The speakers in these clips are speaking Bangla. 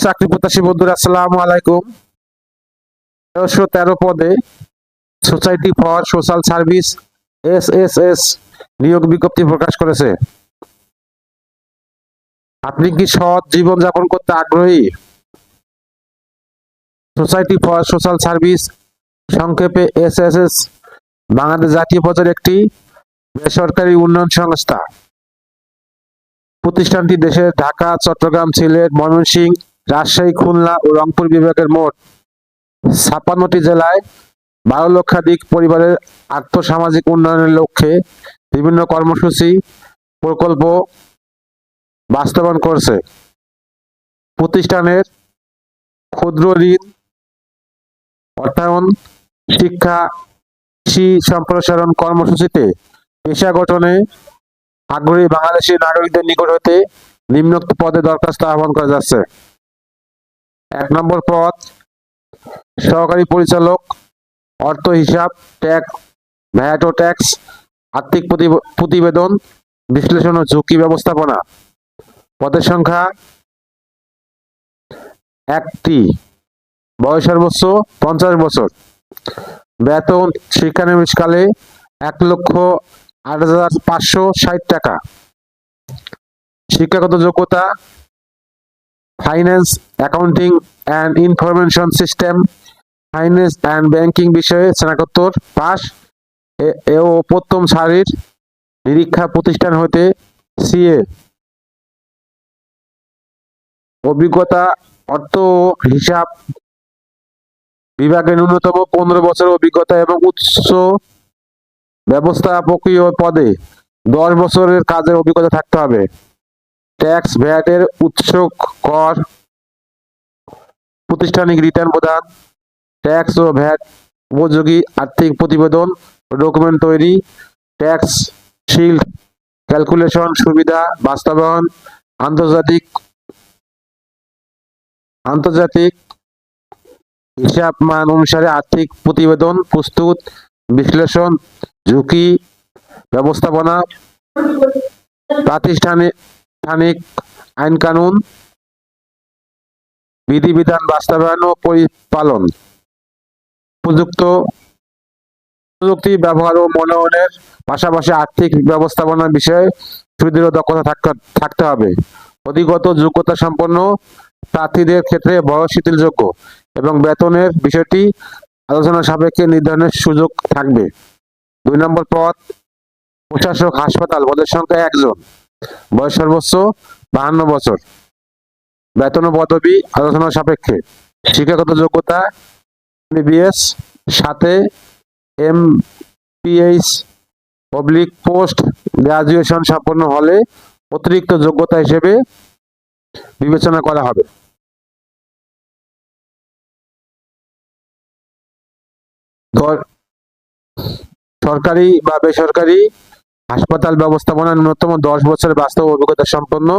চাকরি প্রত্যাশী বন্ধুরা, আসসালামু আলাইকুম। 1313 পদে society for social service SSS নিয়োগ বিজ্ঞপ্তি প্রকাশ করেছে। আপনি কি সৎ জীবন যাপন করতে আগ্রহী? সোসাইটি ফর সোশ্যাল সার্ভিস, সংক্ষেপে SSS, বাংলাদেশ জাতীয় পর্যায়ের একটি বেসরকারি উন্নয়ন সংস্থা। প্রতিষ্ঠানটি দেশের ঢাকা, চট্টগ্রাম, সিলেট, ময়মনসিংহ, রাজশাহী, খুলনা ও রংপুর বিভাগের মোট 56টি জেলায় 12 লক্ষাধিক পরিবারের আর্থসামাজিক উন্নয়নের লক্ষ্যে বিভিন্ন কর্মসূচি প্রকল্প বাস্তবায়ন করছে। প্রতিষ্ঠানের ক্ষুদ্র ঋণ, অর্থায়ন, শিক্ষা, কৃষি সম্প্রসারণ কর্মসূচিতে পেশা গঠনে আগ্রহী বাংলাদেশি নাগরিকদের নিকট হতে নিম্নোক্ত পদে দরখাস্ত আহ্বান করা যাচ্ছে। 1 নম্বর পদ সহকারী পরিচালক, অর্থ হিসাব, ট্যাক্স, ভ্যাট ও ট্যাক্স, আর্থিক প্রতিবেদন বিশ্লেষণ ও ঝুঁকি ব্যবস্থাপনা। পদের সংখ্যা 1টি। বয়স সর্বোচ্চ 50 বছর। বেতন শিক্ষানবিশকালে 1,08,560 টাকা। শিক্ষাগত যোগ্যতা finance, accounting and information system, finance and banking বিষয়ে স্নাতকোত্তর পাস ও প্রথম সারির নিরীক্ষা প্রতিষ্ঠান হতে CA অভিজ্ঞতা, অর্থ হিসাব বিভাগে ন্যূনতম 15 বছর অভিজ্ঞতা এবং উচ্চ ব্যবস্থাপকীয় পদে 10 বছরের কাজের অভিজ্ঞতা থাকতে হবে। ট্যাক্স, ভ্যাটের উৎস, কর, প্রাতিষ্ঠানিক রিটার্ন প্রদান, ট্যাক্স ও ভ্যাট উপযোগী আর্থিক প্রতিবেদন ডকুমেন্ট তৈরি, ট্যাক্স শিল্ড ক্যালকুলেশন সুবিধা বাস্তবায়ন, আন্তর্জাতিক হিসাব মান অনুসারে আর্থিক প্রতিবেদন প্রস্তুত, বিশ্লেষণ, ঝুঁকি ব্যবস্থাপনা, প্রাতিষ্ঠানিক আইন কানুন বিধিবিধান বাস্তবায়ন ও পরিপালন, প্রযুক্তি ব্যবহার ও মনোনয়নের পাশাপাশি আর্থিক ব্যবস্থাপনার বিষয়ে সুদৃঢ় দক্ষতা থাকতে হবে। অধিগত যোগ্যতা সম্পন্ন প্রার্থীদের ক্ষেত্রে বয়স শিথিলযোগ্য এবং বেতনের বিষয়টি আলোচনা সাপেক্ষে নির্ধারণের সুযোগ থাকবে। 2 নম্বর পদ প্রশাসক হাসপাতাল, পদের সংখ্যা 1 জন। বয়স সর্বোচ্চ 52 বছর। বেতন ও পদবি আলোচনা সাপেক্ষে। শিক্ষাগত যোগ্যতা MBBS, সাথে MPH/পোস্ট গ্রাজুয়েশন সম্পন্ন হলে অতিরিক্ত যোগ্যতা হিসেবে বিবেচনা করা হবে। সরকারি বা বেসরকারি হাসপাতাল ব্যবস্থাপনার ন্যূনতম 10 বছরের বাস্তব অভিজ্ঞতা সম্পন্ন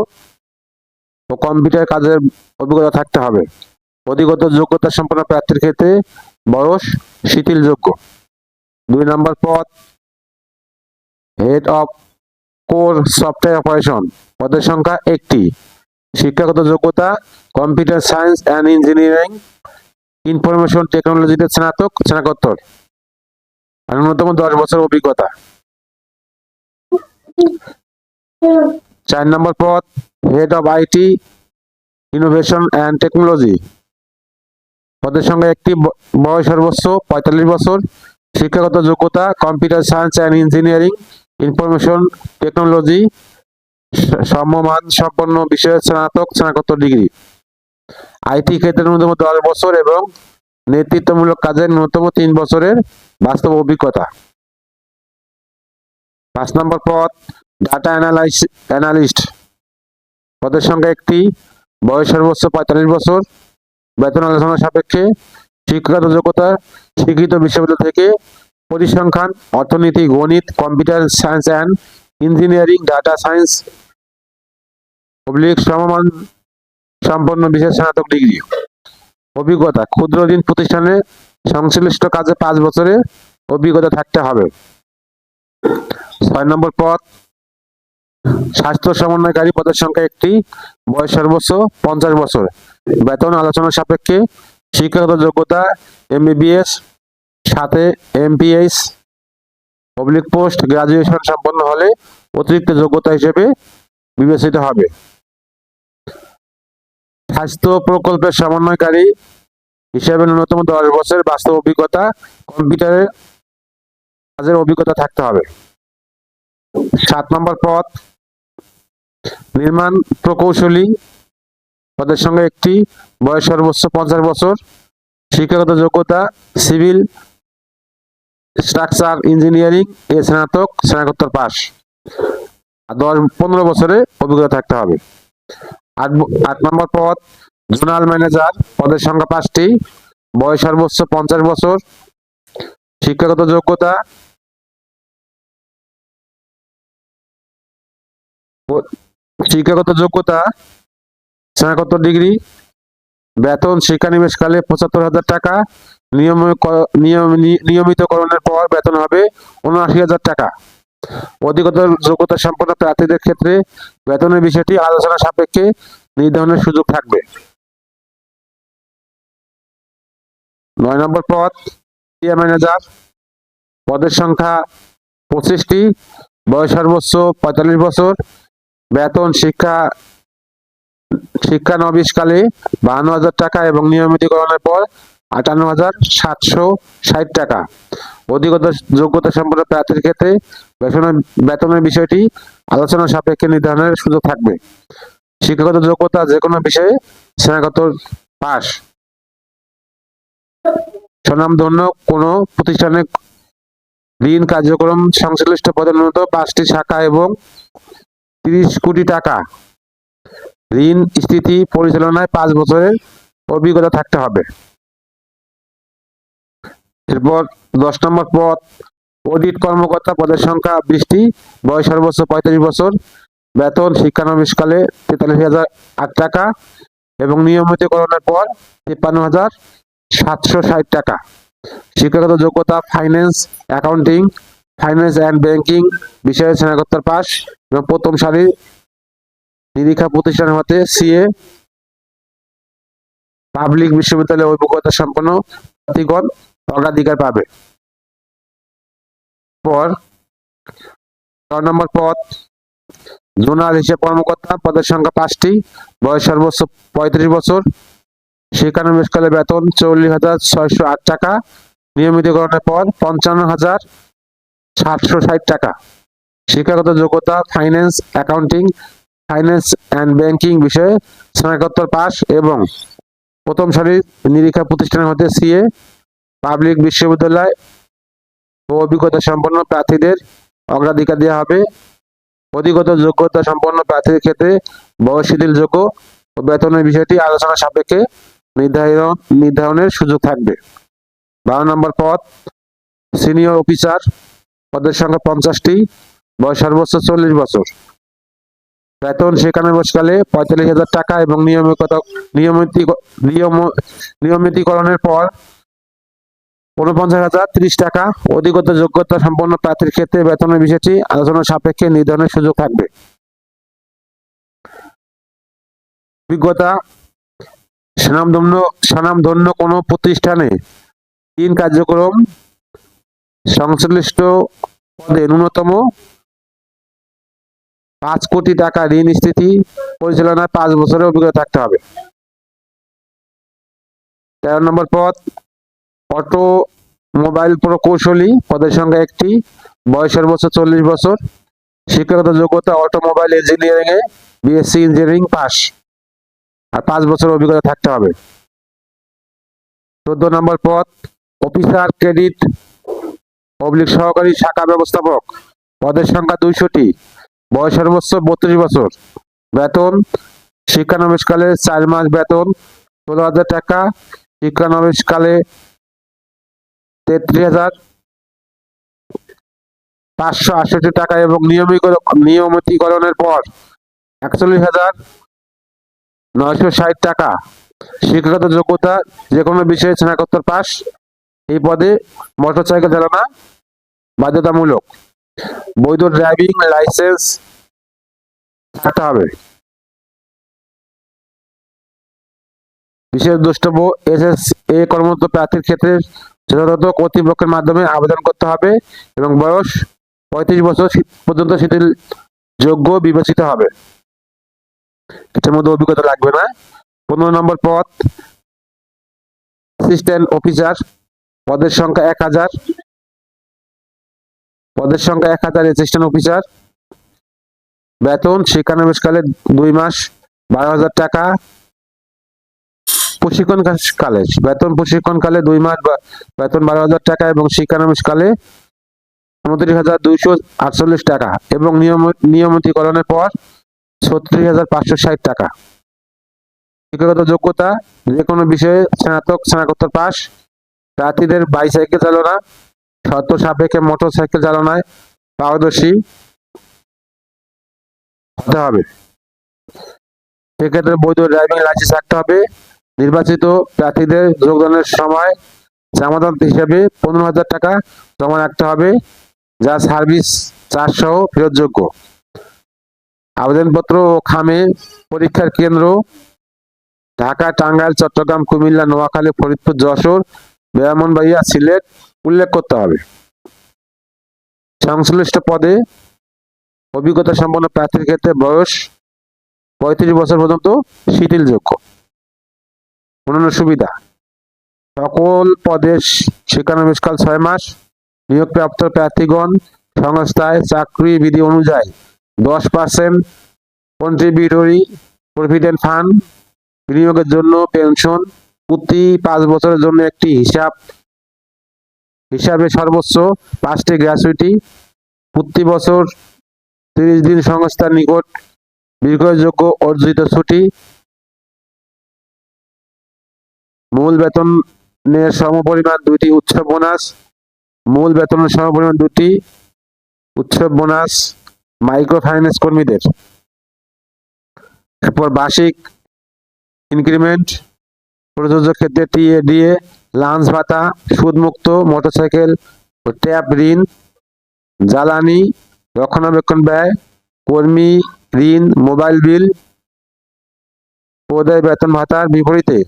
ও কম্পিউটার কাজের অভিজ্ঞতা থাকতে হবে। অধিগত যোগ্যতা সম্পন্ন প্রার্থীর ক্ষেত্রে বয়স শিথিলযোগ্য। 2 নম্বর পদ head of core software operation, পদের সংখ্যা 1টি। শিক্ষাগত যোগ্যতা computer science and engineering, information টেকনোলজিতে স্নাতকোত্তর, ন্যূনতম 10 বছর অভিজ্ঞতা। 4 নম্বর পদ head of IT innovation and technology, পদের সংখ্যা 1টি। বয়স সর্বোচ্চ 45 বছর। শিক্ষাগত যোগ্যতা computer science and engineering, information technology, সমমান সম্পন্ন বিষয়ে স্নাতকোত্তর ডিগ্রি। IT ক্ষেত্রে ন্যূনতম 10 বছর এবং নেতৃত্বমূলক কাজের ন্যূনতম 3 বছরের বাস্তব অভিজ্ঞতা। 5 নম্বর পদ ডাটা অ্যানালিস্ট, পদের সংখ্যা 1টি। বয়স সর্বোচ্চ 45 বছর। বেতন আলোচনা সাপেক্ষে। শিক্ষাগত যোগ্যতা স্বীকৃত বিশ্ববিদ্যালয় থেকে পরিসংখ্যান, অর্থনীতি, গণিত, computer science and engineering, data science সমমান সম্পন্ন বিষয়ে স্নাতক ডিগ্রি। অভিজ্ঞতা ক্ষুদ্র ঋণ প্রতিষ্ঠানে সংশ্লিষ্ট কাজে 5 বছরের অভিজ্ঞতা থাকতে হবে। 6 নম্বর পদ স্বাস্থ্য সমন্বয়কারী, পদের সংখ্যা 1টি। বয়স সর্বোচ্চ 50 বছর। বেতন আলোচনা সাপেক্ষে শিক্ষাগত যোগ্যতা MBBS সাথে MPH পোস্ট গ্রাজুয়েশন সম্পন্ন হলে অতিরিক্ত যোগ্যতা হিসেবে বিবেচিত হবে। স্বাস্থ্য প্রকল্পের সমন্বয়কারী হিসেবে ন্যূনতম 10 বছর বাস্তব অভিজ্ঞতা, কম্পিউটারের কাজের অভিজ্ঞতা থাকতে হবে। 7 নম্বর পদ নির্মাণ প্রকৌশলী, পদের সঙ্গে একটি, বয়স সর্বোচ্চ 50 বছর, শিক্ষাগত যোগ্যতা সিভিল স্ট্রাকচার ইঞ্জিনিয়ারিং এ স্নাতক স্নাতকোত্তর পাস, 15 বছরের অভিজ্ঞতা থাকতে হবে। 8 নম্বর পদ জোনাল ম্যানেজার, পদের সংখ্যা 5টি, বয়স সর্বোচ্চ 50 বছর, শিক্ষাগত যোগ্যতা স্নাতকোত্তর ডিগ্রি, বেতন শিক্ষানিবেশকালে 75,000 টাকা, নিয়মিতকরণের পর বেতন হবে 79,000 টাকা। অধিকতর যোগ্যতা সম্পন্ন প্রার্থীদের ক্ষেত্রে বেতনের বিষয়টি আলোচনা সাপেক্ষে নির্ধারণের সুযোগ থাকবে। 9 নম্বর পদ ম্যানেজার, পদের সংখ্যা 25টি, বয়স সর্বোচ্চ 45 বছর, বেতন শিক্ষানবিশকালে 52,000 টাকা এবং নিয়মিতকরণের পর 58,760 টাকা। অধিকতর যোগ্যতা সম্পন্ন প্রার্থীর ক্ষেত্রে বেতনের বিষয়টি আলোচনা সাপেক্ষে নির্ধারণের সুযোগ থাকবে। শিক্ষাগত যোগ্যতা যে কোনো বিষয়ে স্নাতকোত্তর পাস। স্বনামধন্য কোনো প্রতিষ্ঠানে ঋণ কার্যক্রম সংশ্লিষ্ট পদে ন্যূনতম 5টি শাখা এবং 30 কোটি টাকা ঋণ স্থিতি পরিচালনায় 5 বছরের অভিজ্ঞতা থাকতে হবে। এরপর 10 নম্বর পদ অডিট কর্মকর্তা, পদের সংখ্যা 20টি, বয়স সর্বোচ্চ 35 বছর, বেতন শিক্ষানবিশকালে 43,008 টাকা এবং নিয়মিতকরণের পর 53,760 টাকা। শিক্ষাগত যোগ্যতা finance, accounting, finance and banking বিষয়ে স্নাতকোত্তর পাস এবং প্রথম সারির নিরীক্ষা প্রতিষ্ঠান হতে CA পাবলিক বিশ্ববিদ্যালয়ে অভিজ্ঞতা সম্পন্ন প্রার্থীগণ অগ্রাধিকার পাবে। পর 6 নম্বর পদ জোনাল হিসাব কর্মকর্তা, পদের সংখ্যা 5টি, বয়স সর্বোচ্চ 35 বছর, শিক্ষানবিশকালে বেতন 44,608 টাকা, নিয়মিতকরণের পর 55,760 টাকা। শিক্ষাগত যোগ্যতা finance, accounting, finance and banking বিষয়ে স্নাতকোত্তর পাস এবং প্রথম সারির নিরীক্ষা প্রতিষ্ঠান হতে CA পাবলিক বিশ্ববিদ্যালয় ও অভিজ্ঞতা সম্পন্ন প্রার্থীদের অগ্রাধিকার দেওয়া হবে। অধিকত যোগ্যতা সম্পন্ন প্রার্থীদের ক্ষেত্রে বয়স শিথিলযোগ্য ও বেতনের বিষয়টি আলোচনা সাপেক্ষে নির্ধারণের সুযোগ থাকবে। 12 নম্বর পদ সিনিয়র অফিসার, পদের সংখ্যা 50টি, বয়স সর্বোচ্চ 40 বছর, বেতন শিক্ষানবিশকালে 45,000 টাকা এবং নিয়মিতকরণের পর 49,030 টাকা। অধিকত যোগ্যতা সম্পন্ন প্রার্থীর ক্ষেত্রে বেতনের বিষয়টি আলোচনা সাপেক্ষে নির্ধারণের সুযোগ থাকবে। অভিজ্ঞতা স্বনামধন্য কোনো প্রতিষ্ঠানে ঋণ কার্যক্রম সংশ্লিষ্ট পদে ন্যূনতম 5 কোটি টাকা ঋণ স্থিতি পরিচালনায় 5 বছরের অভিজ্ঞতা থাকতে হবে। 13 নম্বর পদ অটোমোবাইল প্রকৌশলী, পদের সংখ্যা 1টি, বয়স সর্বোচ্চ 40 বছর, শিক্ষাগত যোগ্যতা অটোমোবাইল ইঞ্জিনিয়ারিং এ BSc ইঞ্জিনিয়ারিং পাস আর 5 বছর অভিজ্ঞতা থাকতে হবে। 14 নম্বর পদ অফিসার ক্রেডিট সহকারী শাখা ব্যবস্থাপক, পদের সংখ্যা 200টি, বয়স সর্বোচ্চ 32 বছর, বেতন শিক্ষানবিশকালে 4 মাস বেতন 16,000 টাকা, শিক্ষানবিশকালে 33,568 টাকা এবং নিয়মিতকরণের পর 41,960 টাকা। শিক্ষাগত যোগ্যতা যে কোনো বিষয়ে স্নাতকোত্তর পাস। এই পদে মোটরসাইকেল চালানো বাধ্যতামূলক। বৈধ ড্রাইভিং লাইসেন্স থাকতে হবে। বিশেষ দ্রষ্টব্য, এসএসএ কর্মরত প্রার্থীর ক্ষেত্রে যথাযথ কর্তৃপক্ষের মাধ্যমে আবেদন করতে হবে এবং বয়স 35 বছর পর্যন্ত শিথিল যোগ্য বিবেচিত হবে। এটার মধ্যে অভিজ্ঞতা লাগবে না। 15 নম্বর পদ অ্যাসিস্ট্যান্ট অফিসার, পদের সংখ্যা 1000, অ্যাসিস্ট্যান্ট অফিসার। বেতন শিক্ষানবিশকালে 2 মাস 12,000 টাকা, প্রশিক্ষণকালে 2 মাস বেতন 12,000 টাকা এবং শিক্ষানবিশকালে 29,248 টাকা এবং নিয়মিতকরণের পর 36,560 টাকা। শিক্ষাগত যোগ্যতা, যে কোনো বিষয়ে স্নাতকোত্তর পাস। প্রার্থীদের বাইসাইকেল চালনা, শর্ত সাপেক্ষে মোটর সাইকেল চালনায় পারদর্শী হতে হবে। সেক্ষেত্রে বৈধ ড্রাইভিং লাইসেন্স থাকতে হবে। নির্বাচিত প্রার্থীদের যোগদানের সময় জামানত হিসেবে 15,000 টাকা জমা রাখতে হবে, যা সার্ভিস চার্জ সহ ফেরতযোগ্য। আবেদনপত্র ও খামে পরীক্ষার কেন্দ্র ঢাকা, টাঙ্গাইল, চট্টগ্রাম, কুমিল্লা, নোয়াখালী, ফরিদপুর, যশোর, ব্রাহ্মণবাড়িয়া, সিলেট উল্লেখ করতে হবে। সংশ্লিষ্ট পদে অভিজ্ঞতা সম্পন্ন প্রার্থীর ক্ষেত্রে বয়স 35 বছর পর্যন্ত শিথিলযোগ্য। অন্যান্য সুবিধা, সকল পদের শিক্ষানবিশকাল 6 মাস। নিয়োগপ্রাপ্ত প্রার্থীগণ সংস্থায় চাকরি বিধি অনুযায়ী 10% কন্ট্রিবিউটরি প্রভিডেন্ট ফান্ড বিনিয়োগের জন্য পেনশন, প্রতি 5 বছরের জন্য একটি হিসাবে সর্বোচ্চ 5টি গ্র্যাচুইটি, প্রতি বছর 30 দিন সংস্থার নিকট বিক্রয়যোগ্য অর্জিত ছুটি, মূল বেতনের সমপরিমাণ 2টি উৎসব বোনাস, মূল বেতনের সমপরিমাণ 2টি উৎসব বোনাস মাইক্রো ফাইন্যান্স কর্মীদের। এরপর বার্ষিক ইনক্রিমেন্ট, প্রযোজ্য ক্ষেত্রে টিএডিএ, লাঞ্চ ভাতা, সুদমুক্ত মোটরসাইকেল ও ট্যাব ঋণ, জ্বালানি রক্ষণাবেক্ষণ ব্যয়, কর্মী ঋণ, মোবাইল বিল, পদে বেতন ভাতার বিপরীতে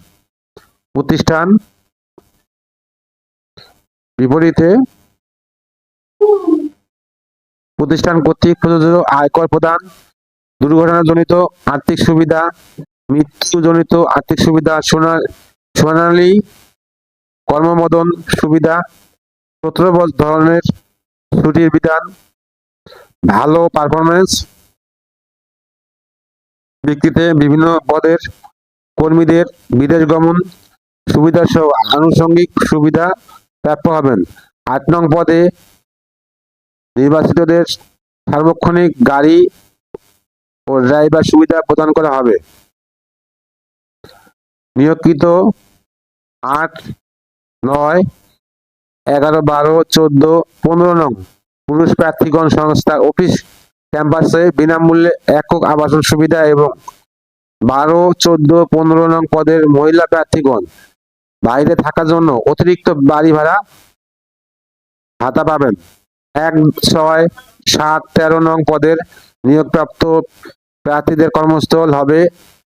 প্রতিষ্ঠান কর্তৃক প্রযোজিত আয়কর প্রদান, দুর্ঘটনাজনিত আর্থিক সুবিধা, মৃত্যুজনিত আর্থিক সুবিধা, সোনালী কর্মমোদন সুবিধা, 17 ধরনের ছুটির বিধান, ভালো পারফরমেন্স ভিত্তিতে বিভিন্ন পদের কর্মীদের বিদেশ গমন সুবিধা সহ আনুষঙ্গিক সুবিধা প্রাপ্য হবেন। 8 নং পদে নির্বাচিতদের সার্বক্ষণিক গাড়ি ও ড্রাইভার সুবিধা প্রদান করা হবে। নিয়োগকৃত 8, 9, 11, 12, 14, 15 নং পুরুষ প্রার্থীগণ সংস্থার অফিস ক্যাম্পাসে বিনামূল্যে একক আবাসন সুবিধা এবং 12, 14, 15 নং পদের মহিলা প্রার্থীগণ বাইরে থাকার জন্য অতিরিক্ত বাড়ি ভাড়া ভাতা পাবেন। 1, 6, 7, 13 নং পদের নিয়োগপ্রাপ্ত প্রার্থীদের কর্মস্থল হবে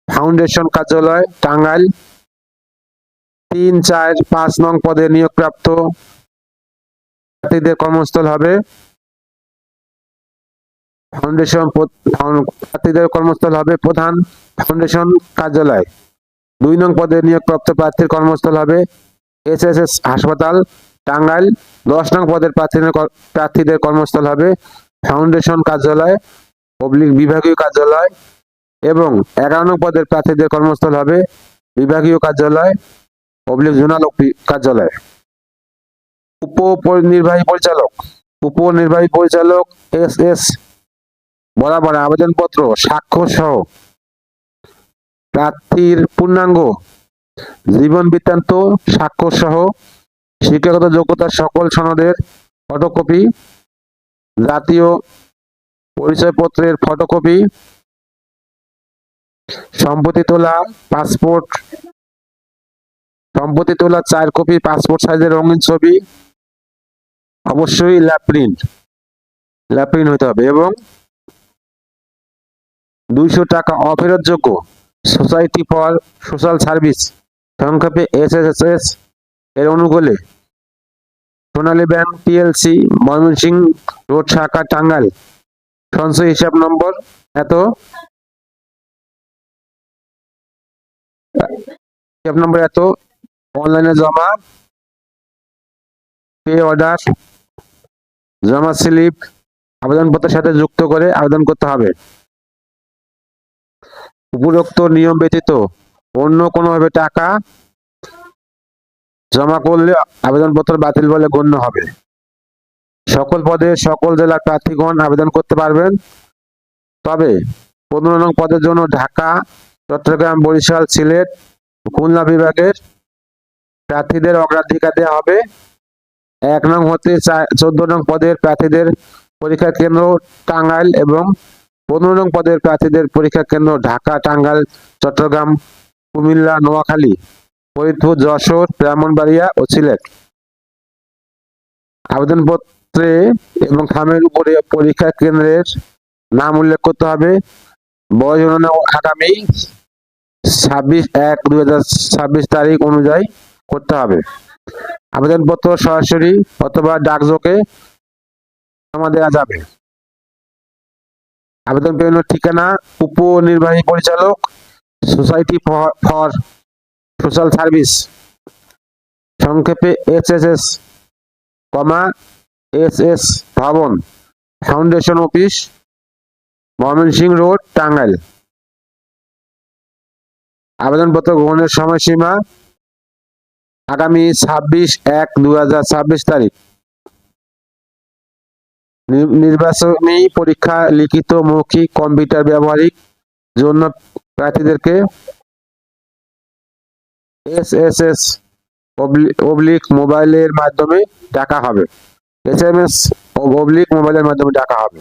ফাউন্ডেশন কার্যালয়, টাঙ্গাইল। 3, 4, 5 নং পদে নিয়োগপ্রাপ্ত প্রার্থীদের কর্মস্থল হবে প্রধান ফাউন্ডেশন কার্যালয়। 2 নং পদে নিয়োগপ্রাপ্ত প্রার্থীর কর্মস্থল হবে এসএসএস হাসপাতাল, টাঙ্গাইল। 10 নং পদের প্রার্থীদের কর্মস্থল হবে ফাউন্ডেশন কার্যালয় / বিভাগীয় কার্যালয় এবং 11 নং পদের প্রার্থীদের কর্মস্থল হবে বিভাগীয় কার্যালয় / জোনাল কার্যালয়। উপনির্বাহী পরিচালক SS বরাবর আবেদনপত্র, স্বাক্ষর সহ প্রার্থীর পূর্ণাঙ্গ জীবন বৃত্তান্ত স্বাক্ষর সহ শিক্ষাগত যোগ্যতার সকল সনদের ফটোকপি, জাতীয় পরিচয়পত্রের ফটোকপি, সম্প্রতি তোলা 4 কপি পাসপোর্ট সাইজের রঙিন ছবি, অবশ্যই ল্যাব প্রিন্ট হতে হবে এবং 200 টাকা অফেরতযোগ্য সোসাইটি ফর সোশ্যাল সার্ভিস সংক্ষেপে SSS এর অনুকূলে সোনালী ব্যাংক পিএলসি, ময়মনসিংহ রোড, শাখা, টাঙ্গাইল। সঞ্চয় হিসাব নম্বর এত, অনলাইনে জমা, পে অর্ডার, জমা স্লিপ আবেদনপত্রের সাথে যুক্ত করে আবেদন করতে হবে। উপরোক্ত নিয়ম ব্যতীত অন্য কোনোভাবে টাকা জমা করলে আবেদনপত্র বাতিল বলে গণ্য হবে। সকল পদে সকল জেলার প্রার্থীগণ আবেদন করতে পারবেন, তবে 15 নং পদের জন্য ঢাকা, চট্টগ্রাম, বরিশাল, সিলেট, খুলনা বিভাগের প্রার্থীদের অগ্রাধিকার দেওয়া হবে। 1 নং হতে 14 নং পদের প্রার্থীদের পরীক্ষা কেন্দ্র টাঙ্গাইল এবং 15 নং পদের প্রার্থীদের পরীক্ষা কেন্দ্র ঢাকা, টাঙ্গাইল, চট্টগ্রাম, কুমিল্লা, নোয়াখালী, ফরিদপুর, যশোর, ব্রাহ্মণবাড়িয়া ও সিলেট। আবেদনপত্রে এবং খামের উপরে পরীক্ষা কেন্দ্রের নাম উল্লেখ করতে হবে। বয়স আগামী 26/1/2026 তারিখ অনুযায়ী করতে হবে। আবেদনপত্র সরাসরি অথবা ডাকযোগে জমা দেওয়া যাবে। আবেদন প্রেরণের ঠিকানা উপনির্বাহী পরিচালক, সোসাইটি ফর সোশ্যাল সার্ভিস, সংক্ষেপে SSS, SS ভবন, foundation office, Mymensingh road, Tangail. আবেদনপত্র গ্রহণের সময়সীমা আগামী 26/1/2026 তারিখ। নির্বাচনী পরীক্ষা লিখিত, মৌখিক, কম্পিউটার ব্যবহারিক জন্য প্রার্থীদেরকে SSS মোবাইলের মাধ্যমে ডাকা হবে। SMS মোবাইলের মাধ্যমে ডাকা হবে।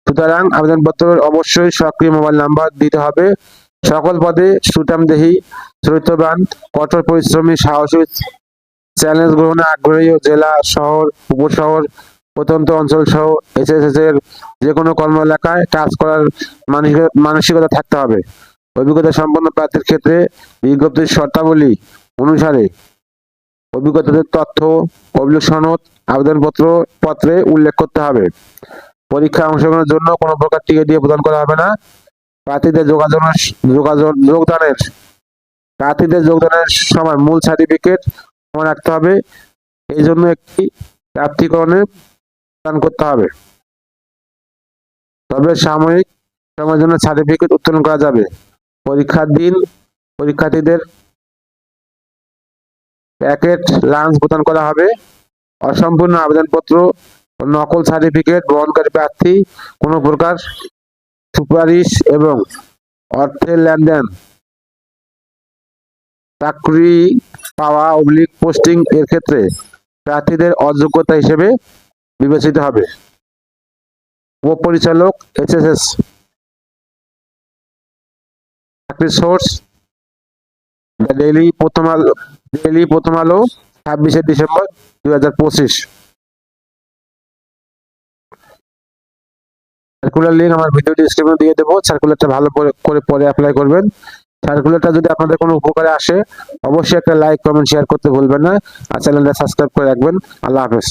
সুতরাং আবেদনপত্র অবশ্যই সক্রিয় মোবাইল নাম্বার দিতে হবে। সকল পদে সুঠামদেহী, চরিত্রবান, কঠোর পরিশ্রমী, সাহসী, চ্যালেঞ্জ গ্রহণে আগ্রহী ও জেলা, শহর, উপশহর, প্রত্যন্ত অঞ্চল সহ SSS এর যে কোনো কর্ম এলাকায় কাজ করার মানসিকতা থাকতে হবে। অভিজ্ঞতা সম্পন্ন প্রার্থীর ক্ষেত্রে বিজ্ঞপ্তির শর্তাবলী অনুসারে অভিজ্ঞতাদের তথ্য সনদ পত্রে উল্লেখ করতে হবে। পরীক্ষায় অংশগ্রহণের জন্য কোনো প্রকার টিকিট দিয়ে প্রদান করা হবে না। প্রার্থীদের যোগদানের সময় মূল সার্টিফিকেট জমা রাখতে হবে। এই জন্য একটি প্রার্থীকরণে প্রদান করতে হবে। তবে সাময়িক সময়ের জন্য সার্টিফিকেট উত্তোলন করা যাবে। পরীক্ষার দিন পরীক্ষার্থীদের প্যাকেট লাঞ্চ প্রদান করা হবে। অসম্পূর্ণ আবেদনপত্র ও নকল সার্টিফিকেট গ্রহণকারী প্রার্থী কোনো প্রকার সুপারিশ এবং অর্থের লেনদেন, চাকরি পাওয়া পোস্টিং এর ক্ষেত্রে প্রার্থীদের অযোগ্যতা হিসেবে বিবেচিত হবে। উপপরিচালক SSS, চাকরির সোর্স ডেইলি প্রথম আলো 26শে ডিসেম্বর 2025। সার্কুলার লিঙ্ক আমার ভিডিও ডেসক্রিপশনে দিয়ে দেবো। সার্কুলারটা ভালো করে পরে অ্যাপ্লাই করবেন। সার্কুলারটা যদি আপনাদের কোনো উপকারে আসে অবশ্যই একটা লাইক, কমেন্ট, শেয়ার করতে ভুলবেন না আর চ্যানেলটা সাবস্ক্রাইব করে রাখবেন। আল্লাহ হাফেজ।